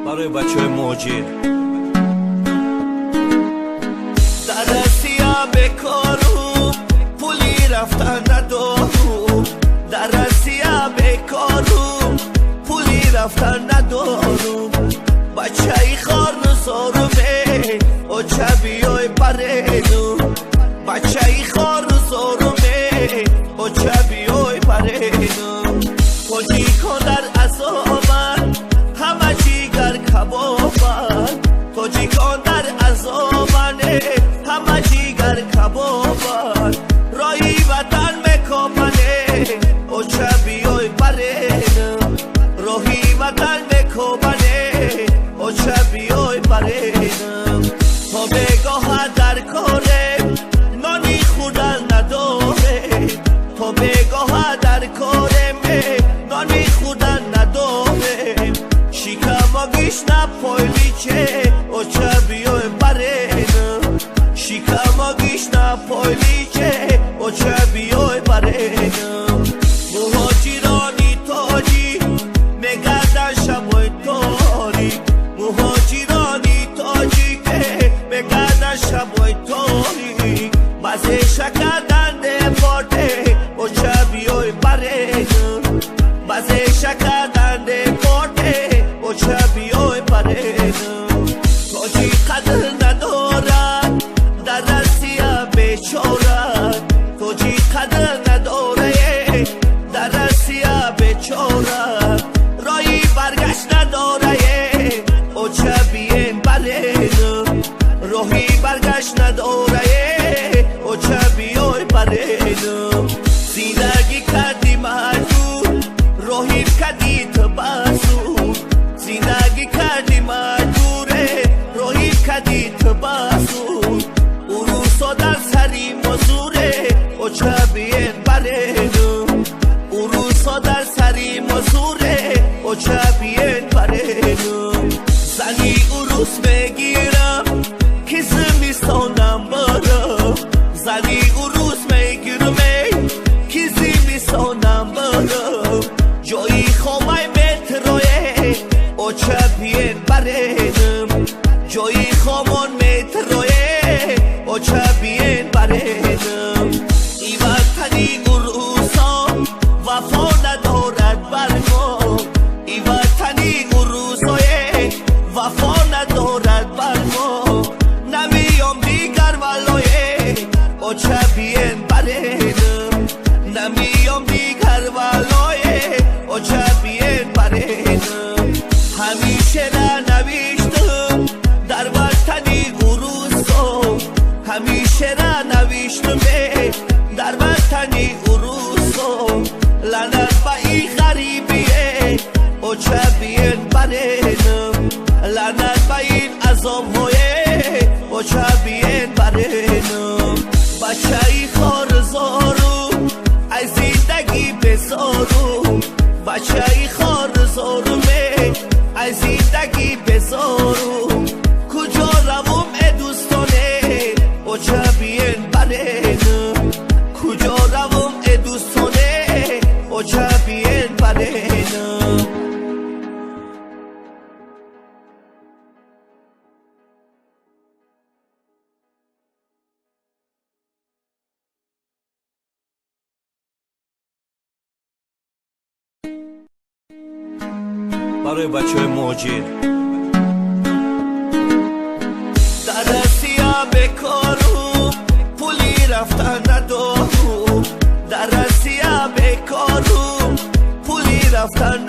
برای بچه موجی در اسیا بکارو پولی رفتن ندارو در اسیا بکارو پولی رفتن ندارو بچه ای خار زارمه او چبیای پرینو بچه ای خار زارمه او چبیای پرینو توجی کن در عذابن همه جیگر کبابن توجی کن در عذابن همه جیگر کبابن رایی وطن مکابنه او چبیای پرینو راهی وطن مکابنه او چبیای پرینو تا بگاه در کاره نانی خودن نداره تا بگاه در کاره نانی خودن نداره شیکم گیش نپایلی چه او چبیای پرینو شیکم گیش نپایلی چه او چبیای پرینو مهاجرانی تاجی مگردن شبای تاری مهاجرانی تاجی که مگردن شبای تاری مزه شکردن دپارته او چبیای پرینو مزه شکردن دپارته او چبیای پرینو تاجی قدر ندارن در اسیا بیچارن توجی قدر نداره در اسیا بیچارن رایی برگشت نداره او چبیه پرینو راهی برگشت نداره او چبیه پرینو زندگی کردی مجبور راهی کردی تو بازور زندگی کردی مجبوره راهی کردی تو بازور اروسا در سری مزوره او چبیه پرینو اروسا در سری مزوره او چبیه پرینو زنی اروس میگیرم که زمیستانم برم زنی اروس میگیرم که زمیستانم برم جایی خوامای متروی او چبیه پرینم جایی خوامان متروی او چبیه پرینم ای وطنی اروسا وفا ندارد بر ما ای وطنی اروسای وفا ندارد بر ما نمیام دیگر ولایه او چبیه پرینم نمیام دیگر ولایه او چبیه پرینم همیشه ننوشتم در وطنی اروسا همیشه ننوشتم در وطنی اروسا لعنت به این غریبیه او چبیه پرینم لعنت به این عذاب‌های او چبیه پرینم بچه ای خار زارو ای زندگی بزارو بچه ای خار زارو ای زندگی بزارو کجا روم دوستانه او چبیه پرینم کجا روم دوستانه او چبیه پرینم برای بچه موجی در اسیا بکارو پولی رفتن ندارو در اسیا بکارو پولی رفتن